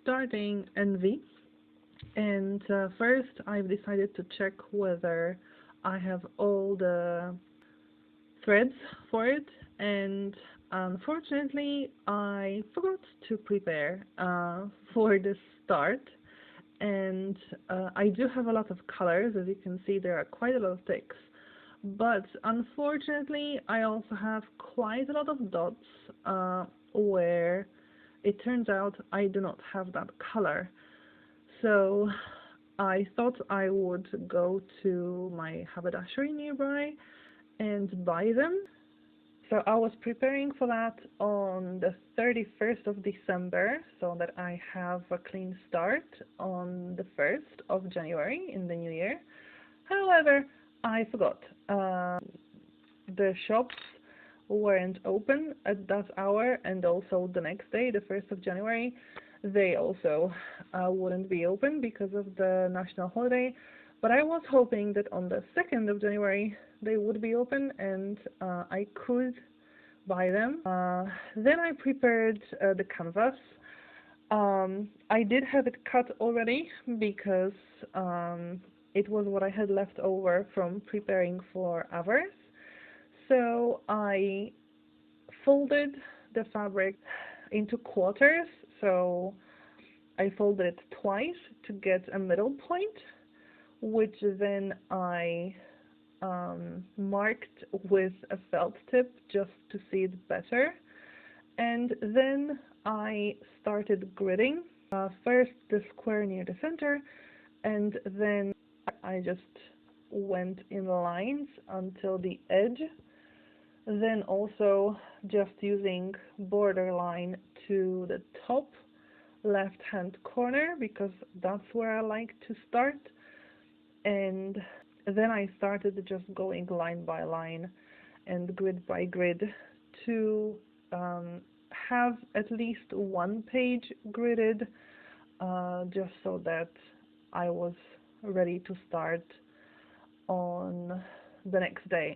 starting Envy, and first I've decided to check whether I have all the threads for it, and unfortunately I forgot to prepare for the start. And I do have a lot of colors. As you can see, there are quite a lot of ticks, but unfortunately I also have quite a lot of dots where it turns out I do not have that color. So I thought I would go to my haberdashery nearby and buy them. So I was preparing for that on the 31st of December, so that I have a clean start on the 1st of January in the new year. However, I forgot. The shops weren't open at that hour, and also the next day, the 1st of January, they also wouldn't be open because of the national holiday. But I was hoping that on the 2nd of January they would be open and I could buy them. Then I prepared the canvas. I did have it cut already because it was what I had left over from preparing for others. So I folded the fabric into quarters, so I folded it twice to get a middle point, which then I marked with a felt tip just to see it better. And then I started gridding, first the square near the center, and then I just went in lines until the edge, then also just using borderline to the top left hand corner because that's where I like to start. And then I started just going line by line and grid by grid to have at least one page gridded, just so that I was ready to start on the next day.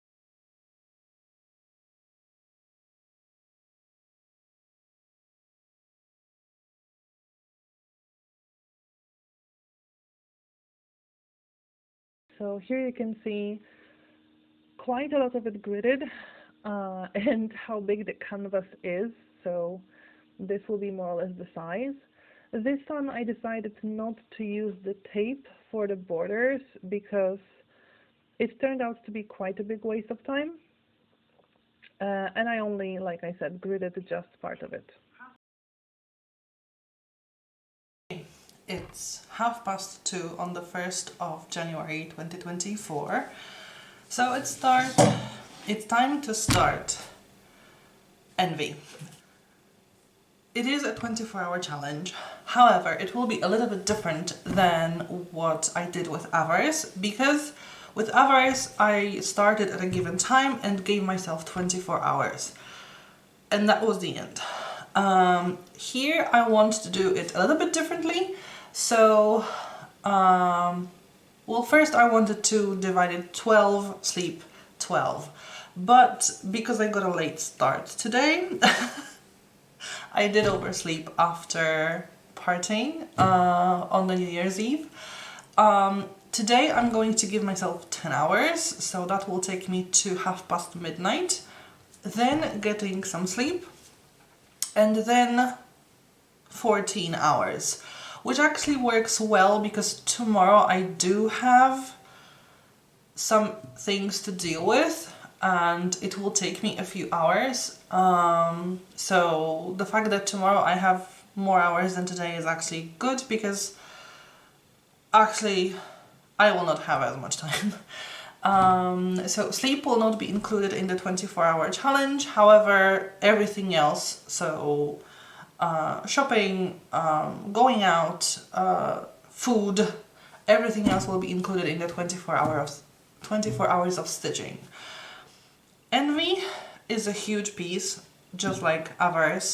So here you can see quite a lot of it gridded and how big the canvas is. So this will be more or less the size. This time I decided not to use the tape for the borders because it turned out to be quite a big waste of time. And I only, like I said, gridded just part of it. It's 2:30 on the 1st of January 2024. So it's time to start Envy. It is a 24-hour challenge. However, it will be a little bit different than what I did with others, because with others I started at a given time and gave myself 24 hours. And that was the end. Here I want to do it a little bit differently. So, well, first I wanted to divide it 12, sleep 12. But because I got a late start today, I did oversleep after partying on the New Year's Eve. Today I'm going to give myself 10 hours, so that will take me to midnight, then getting some sleep, and then 14 hours, which actually works well because tomorrow I do have some things to deal with and it will take me a few hours. So the fact that tomorrow I have more hours than today is actually good because actually I will not have as much time. So sleep will not be included in the 24-hour challenge. However, everything else, so shopping, going out, food, everything else will be included in the 24 hours of stitching. Envy is a huge piece, just like others.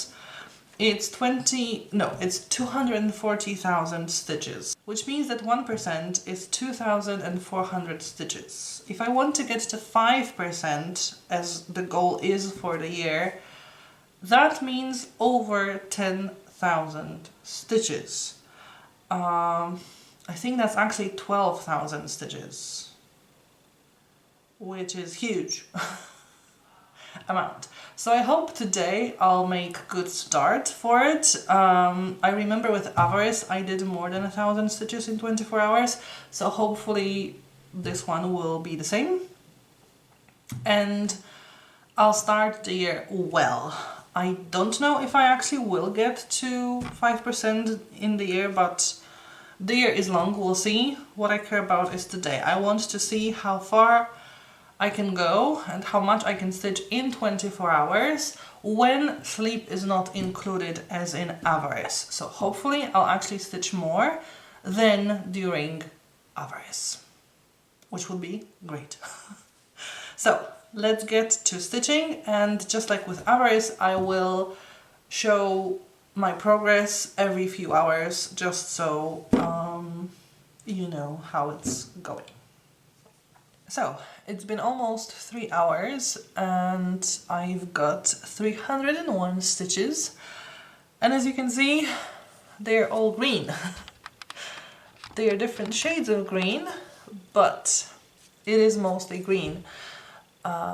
It's 240,000 stitches, which means that 1% is 2,400 stitches. If I want to get to 5%, as the goal is for the year, that means over 10,000 13,000 stitches. I think that's actually 12,000 stitches, which is huge amount. So I hope today I'll make good start for it. I remember with Avarice I did more than 1,000 stitches in 24 hours, so hopefully this one will be the same. And I'll start the year well. I don't know if I actually will get to 5% in the year, but the year is long, we'll see. What I care about is today. I want to see how far I can go and how much I can stitch in 24 hours when sleep is not included as in Avarice. So hopefully I'll actually stitch more than during Avarice, which would be great. So let's get to stitching, and just like with Avarice, I will show my progress every few hours just so you know how it's going. So it's been almost 3 hours and I've got 301 stitches, and as you can see they're all green. They are different shades of green, but it is mostly green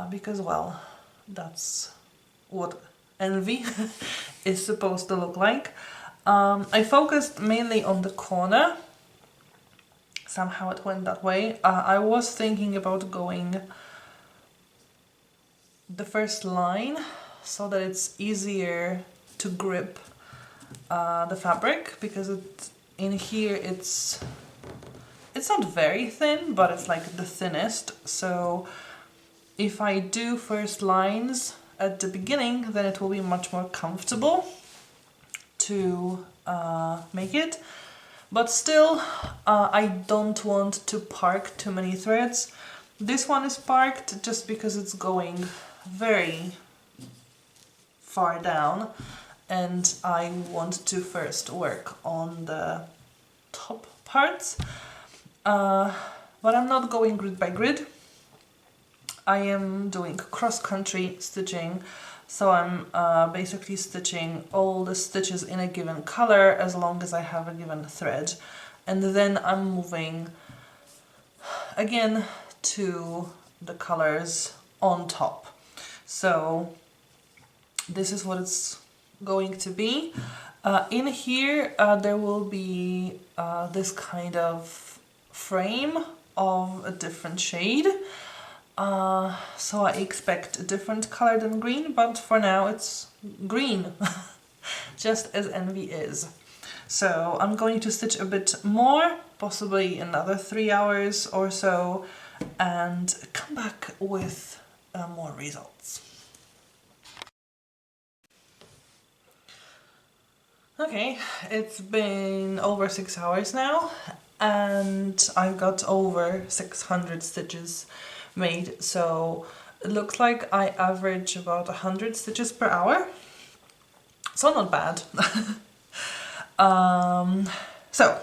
because, well, that's what envy is supposed to look like. I focused mainly on the corner. Somehow it went that way. I was thinking about going the first line so that it's easier to grip the fabric, because in here it's not very thin, but it's like the thinnest. So if I do first lines at the beginning, then it will be much more comfortable to make it. But still, I don't want to park too many threads. This one is parked just because it's going very far down, and I want to first work on the top parts. But I'm not going grid by grid. I am doing cross-country stitching, so I'm basically stitching all the stitches in a given color as long as I have a given thread, and then I'm moving again to the colors on top. So this is what it's going to be. In here there will be this kind of frame of a different shade. So I expect a different color than green, but for now it's green, just as envy is. So I'm going to stitch a bit more, possibly another 3 hours or so, and come back with more results. Okay, it's been over 6 hours now, and I've got over 600 stitches made, so it looks like I average about 100 stitches per hour, so not bad. So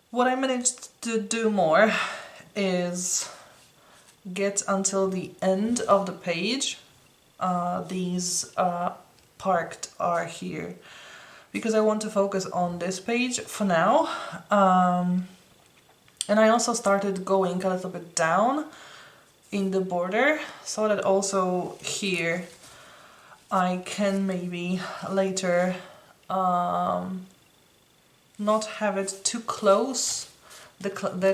what I managed to do more is get until the end of the page. These parked are here because I want to focus on this page for now. And I also started going a little bit down in the border, so that also here I can maybe later not have it too close, the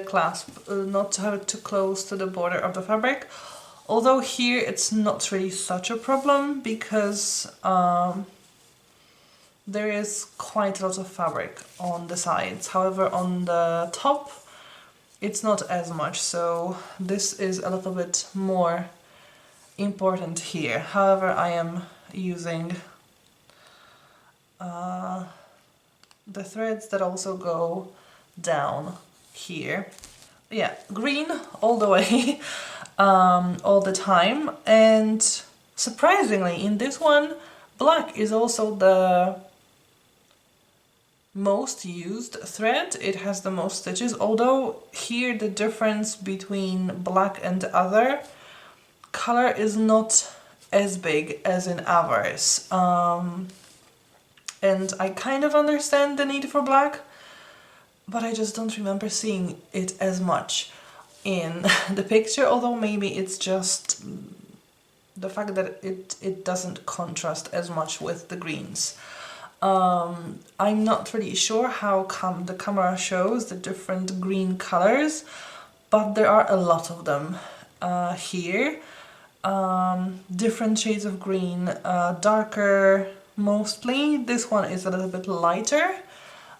clasp, not have it too close to the border of the fabric. Although here it's not really such a problem because there is quite a lot of fabric on the sides. However, on the top it's not as much, so this is a little bit more important here. However, I am using the threads that also go down here. Yeah, green all the way, all the time, and surprisingly in this one black is also the most used thread. It has the most stitches, although here the difference between black and other color is not as big as in Avarice. and I kind of understand the need for black, but I just don't remember seeing it as much in the picture, although maybe it's just the fact that it doesn't contrast as much with the greens. I'm not really sure how come the camera shows the different green colors, but there are a lot of them here. Different shades of green, darker mostly. This one is a little bit lighter,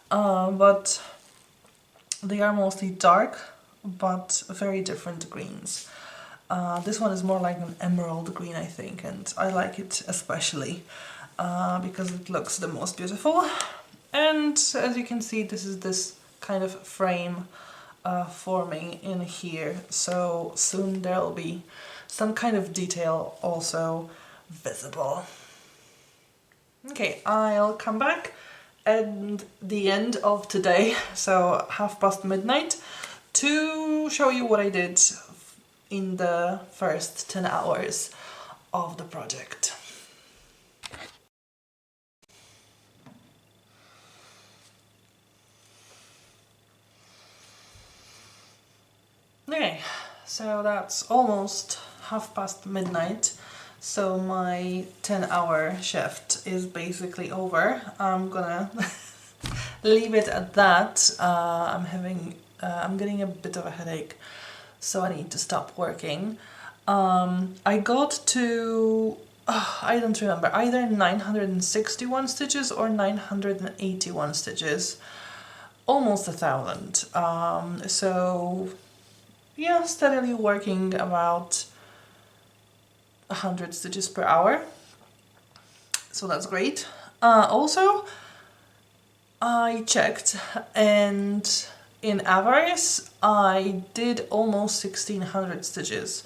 but they are mostly dark, but very different greens. This one is more like an emerald green, I think, and I like it especially because it looks the most beautiful. And as you can see, this is this kind of frame forming in here, so soon there'll be some kind of detail also visible. Okay, I'll come back at the end of today, so midnight, to show you what I did in the first 10 hours of the project. Okay, so that's almost midnight, so my 10-hour shift is basically over. I'm gonna leave it at that. I'm getting a bit of a headache, so I need to stop working. I got to, I don't remember, either 961 stitches or 981 stitches, almost 1,000. So yeah, steadily working about 100 stitches per hour, so that's great. Also, I checked, and in avarice I did almost 1,600 stitches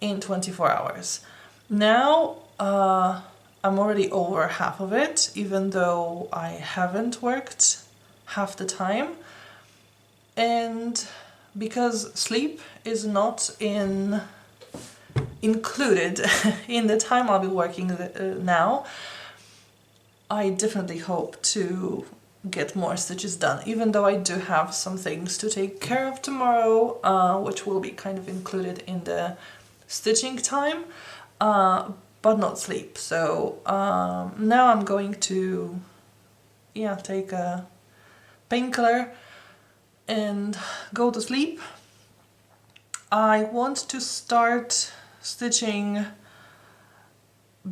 in 24 hours. Now I'm already over half of it, even though I haven't worked half the time, and because sleep is not included in the time I'll be working now, I definitely hope to get more stitches done, even though I do have some things to take care of tomorrow, which will be kind of included in the stitching time, but not sleep. So now I'm going to take a painkiller and go to sleep. I want to start stitching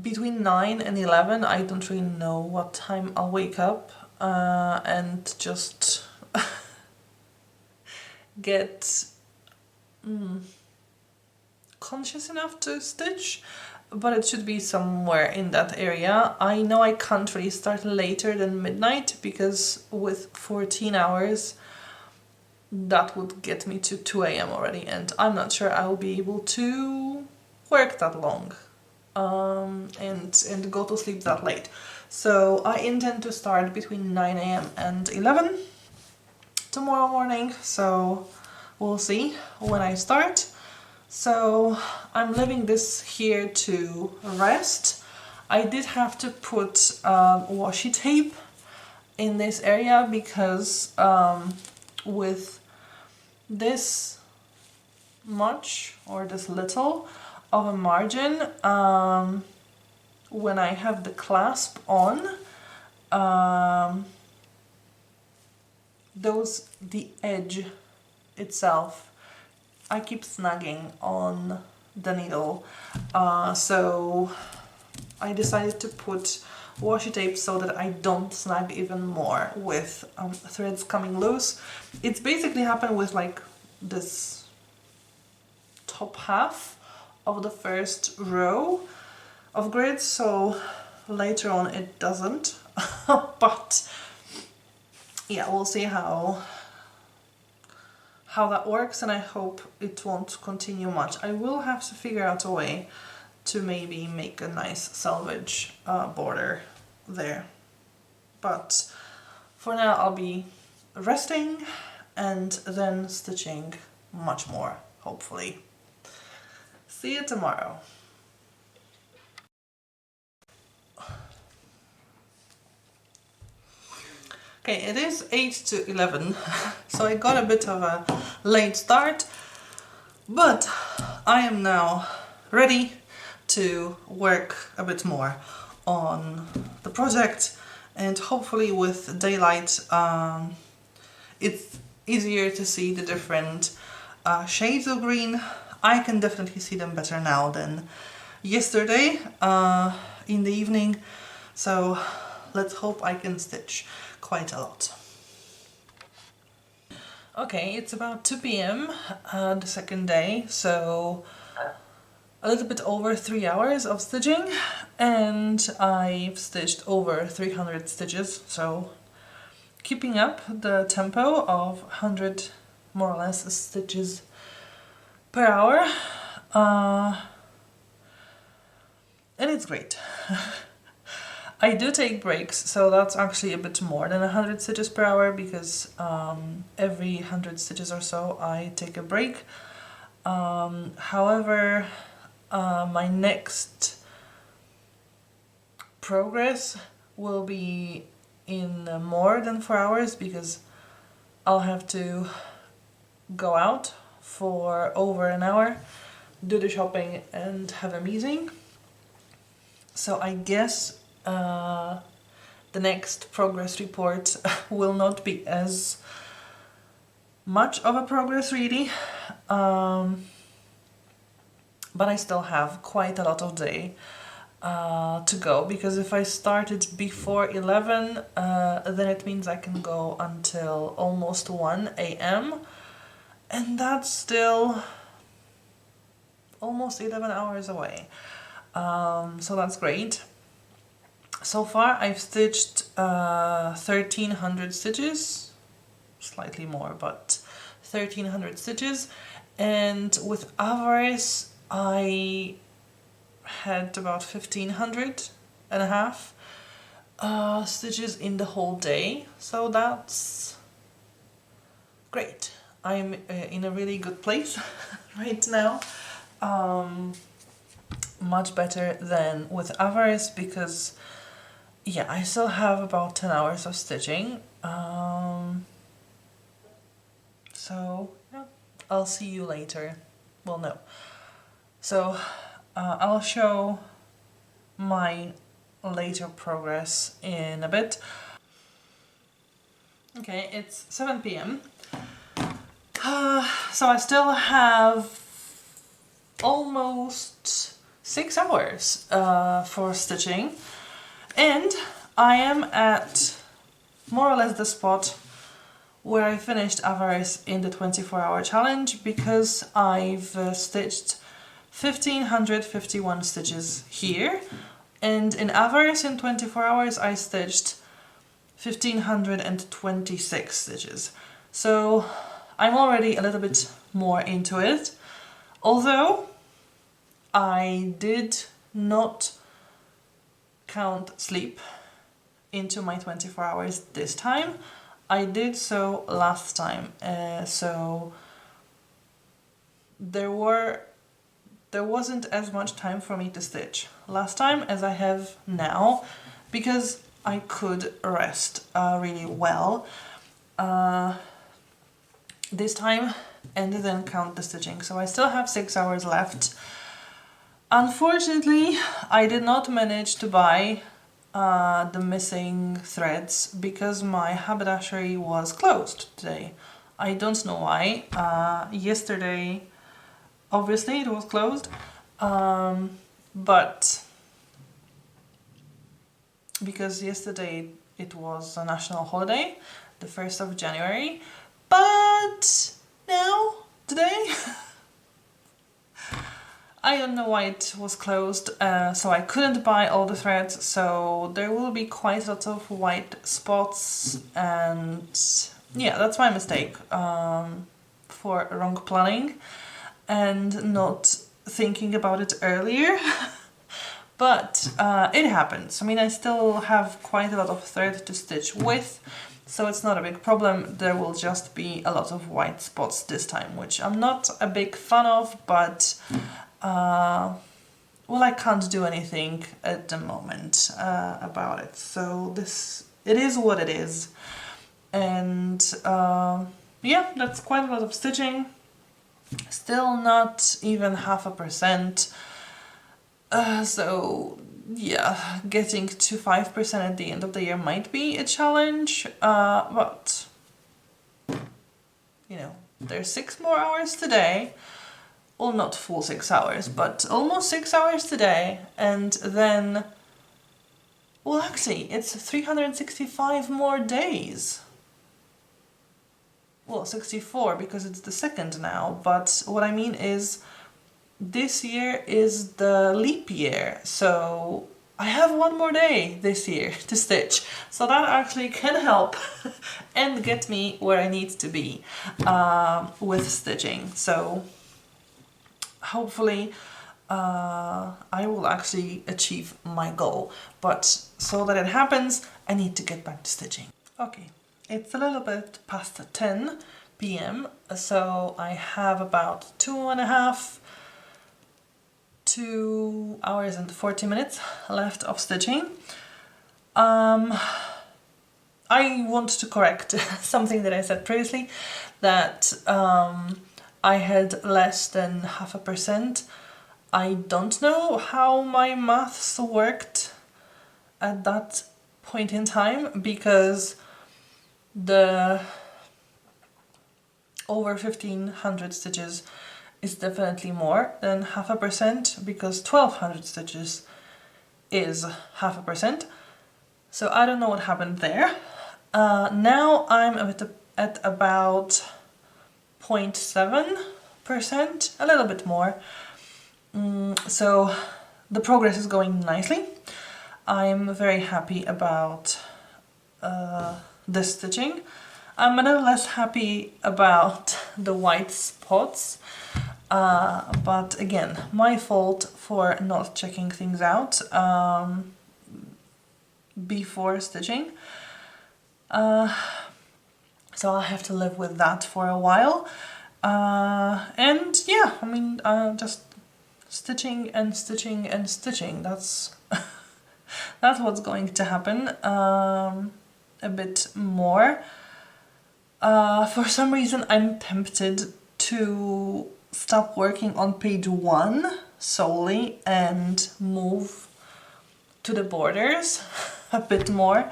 between 9 and 11. I don't really know what time I'll wake up and just get conscious enough to stitch, but it should be somewhere in that area. I know I can't really start later than midnight, because with 14 hours that would get me to 2 a.m. already, and I'm not sure I will be able to work that long and go to sleep that late. So I intend to start between 9 a.m. and 11 tomorrow morning, so we'll see when I start. So I'm leaving this here to rest. I did have to put washi tape in this area because with this much or this little of a margin, when I have the clasp on, the edge itself, I keep snagging on the needle, so I decided to put washi tape so that I don't snag even more with threads coming loose. It's basically happened with like this top half of the first row of grids, so later on it doesn't. But yeah, we'll see how that works, and I hope it won't continue much. I will have to figure out a way to maybe make a nice selvage border there, but for now I'll be resting and then stitching much more, hopefully. See you tomorrow. Okay, it is 8 to 11, so I got a bit of a late start, but I am now ready to work a bit more on the project, and hopefully with daylight it's easier to see the different shades of green. I can definitely see them better now than yesterday in the evening, so let's hope I can stitch quite a lot. Okay, it's about 2 p.m. The second day, so a little bit over 3 hours of stitching, and I've stitched over 300 stitches, so keeping up the tempo of 100 more or less stitches per hour, and it's great. I do take breaks, so that's actually a bit more than 100 stitches per hour, because every 100 stitches or so I take a break. However, my next progress will be in more than 4 hours, because I'll have to go out for over an hour, do the shopping and have a meeting. So I guess the next progress report will not be as much of a progress really, but I still have quite a lot of day to go, because if I started before 11 then it means I can go until almost 1 a.m. and that's still almost 11 hours away, so that's great. So far I've stitched 1300 stitches, slightly more, but 1300 stitches, and with avarice I had about 1500 and a half stitches in the whole day, so that's great. I'm in a really good place right now, much better than with avarice, because yeah, I still have about 10 hours of stitching, so yeah, I'll see you later. Well, no. So I'll show my later progress in a bit. Okay, it's 7 p.m. So I still have almost 6 hours for stitching, and I am at more or less the spot where I finished avarice in the 24-hour challenge, because I've stitched 1551 stitches here, and in avarice in 24 hours I stitched 1526 stitches. So I'm already a little bit more into it, although I did not count sleep into my 24 hours this time. I did so last time, so there wasn't as much time for me to stitch last time as I have now, because I could rest really well this time and then count the stitching. So I still have 6 hours left. Unfortunately, I did not manage to buy the missing threads, because my haberdashery was closed today. I don't know why. Yesterday obviously it was closed, but because yesterday it was a national holiday, the 1st of January, but now, today, I don't know why it was closed, so I couldn't buy all the threads, so there will be quite a lot of white spots, and yeah, that's my mistake for wrong planning and not thinking about it earlier. But it happens. I mean, I still have quite a lot of thread to stitch with, so it's not a big problem. There will just be a lot of white spots this time, which I'm not a big fan of, but well, I can't do anything at the moment about it. So it is what it is. and yeah, that's quite a lot of stitching. Still not even 0.5%. So yeah, getting to 5% at the end of the year might be a challenge, but you know, there's 6 more hours today. Well, not full 6 hours, but almost 6 hours today, and then, well, actually, it's 365 more days. Well, 64 because it's the 2nd now, but what I mean is this year is the leap year, so I have 1 more day this year to stitch, so that actually can help and get me where I need to be with stitching. So hopefully I will actually achieve my goal, but so that it happens, I need to get back to stitching. Okay, it's a little bit past 10 p.m, so I have about 2 hours and 40 minutes left of stitching. I want to correct something that I said previously, that I had less than 0.5%. I don't know how my maths worked at that point in time, because the over 1500 stitches is definitely more than 0.5%, because 1200 stitches is 0.5%. So I don't know what happened there. Now I'm at about 0.7%, a little bit more. So the progress is going nicely. I'm very happy about this stitching. I'm a little less happy about the white spots, but again, my fault for not checking things out before stitching. So I'll have to live with that for a while. And yeah, I mean, just stitching and stitching and stitching. That's that's what's going to happen. A bit more. For some reason, I'm tempted to stop working on page 1 solely and move to the borders a bit more.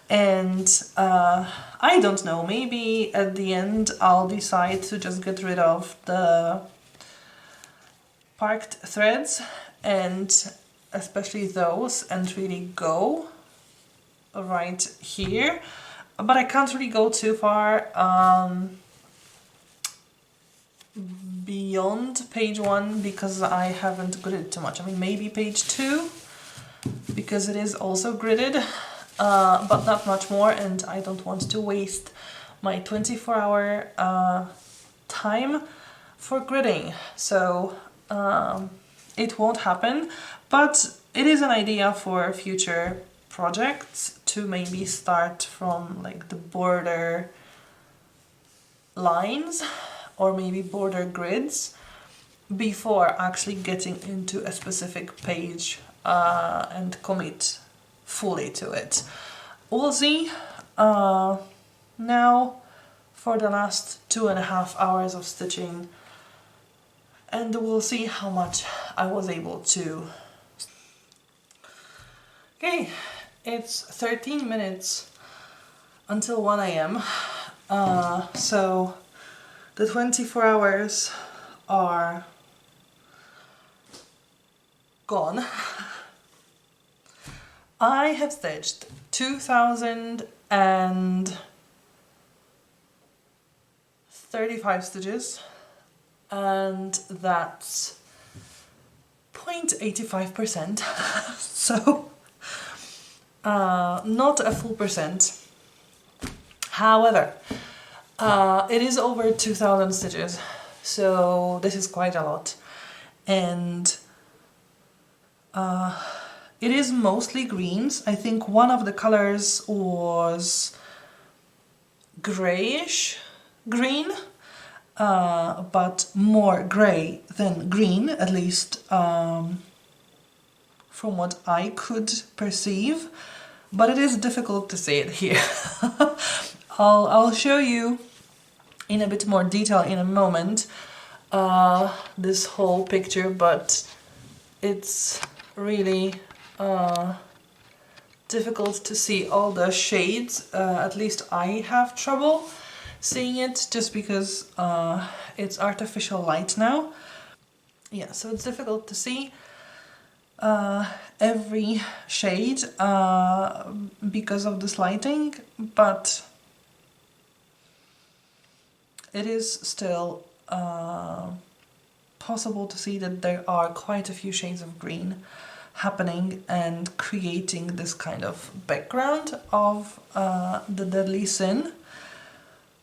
And I don't know, maybe at the end I'll decide to just get rid of the parked threads, and especially those, and really go right here. But I can't really go too far beyond page 1 because I haven't gridded too much. I mean, maybe page 2 because it is also gridded, but not much more, and I don't want to waste my 24-hour time for gridding. So it won't happen, but it is an idea for future projects to maybe start from like the border lines or maybe border grids before actually getting into a specific page and commit fully to it. We'll see. Now for the last 2.5 hours of stitching, and we'll see how much I was able to. Okay, it's 13 minutes until 1 a.m. So the 24 hours are gone. I have stitched 2,035 stitches, and that's 0.85%. So not a full percent. However, it is over 2,000 stitches, so this is quite a lot, and it is mostly greens. I think one of the colors was grayish green, but more gray than green, at least from what I could perceive, but it is difficult to say it here. I'll show you in a bit more detail in a moment this whole picture, but it's really difficult to see all the shades. At least I have trouble seeing it just because it's artificial light now. Yeah, so it's difficult to see every shade because of this lighting, but it is still possible to see that there are quite a few shades of green happening and creating this kind of background of the deadly sin,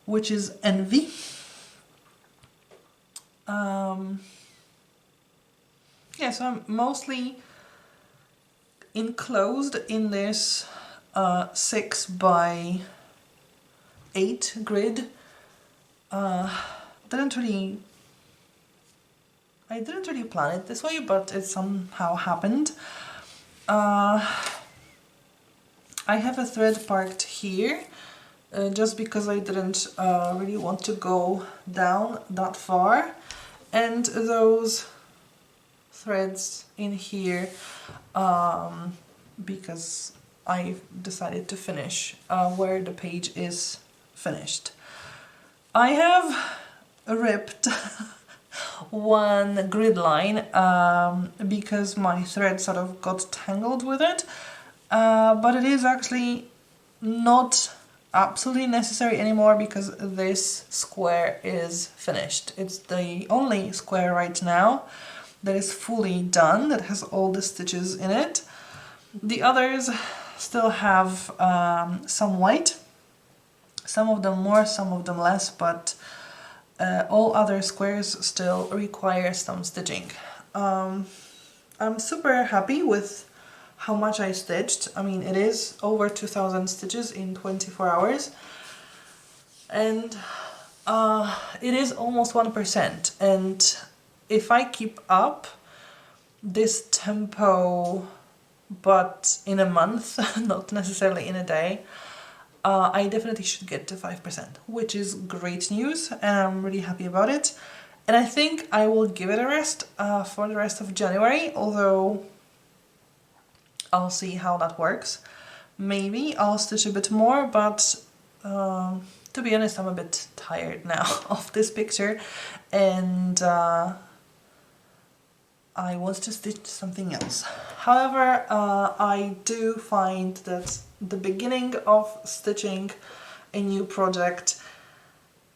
which is envy. Yeah, so I'm mostly enclosed in this 6 by 8 grid. I didn't really plan it this way, but it somehow happened. I have a thread parked here just because I didn't really want to go down that far, and those threads in here because I decided to finish where the page is finished. I have ripped one grid line because my thread sort of got tangled with it, but it is actually not absolutely necessary anymore because this square is finished. It's the only square right now that is fully done, that has all the stitches in it. The others still have some white, some of them more, some of them less, but all other squares still require some stitching. I'm super happy with how much I stitched. I mean, it is over 2000 stitches in 24 hours, and it is almost 1%, and if I keep up this tempo, but in a month, not necessarily in a day, I definitely should get to 5%, which is great news, and I'm really happy about it. And I think I will give it a rest for the rest of January, although I'll see how that works. Maybe I'll stitch a bit more, but to be honest, I'm a bit tired now of this picture, and I want to stitch something else. However, I do find that the beginning of stitching a new project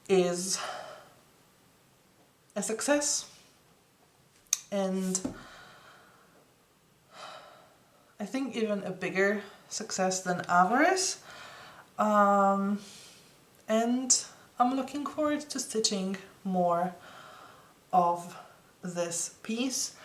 is a success, and I think even a bigger success than avarice, and I'm looking forward to stitching more of this piece.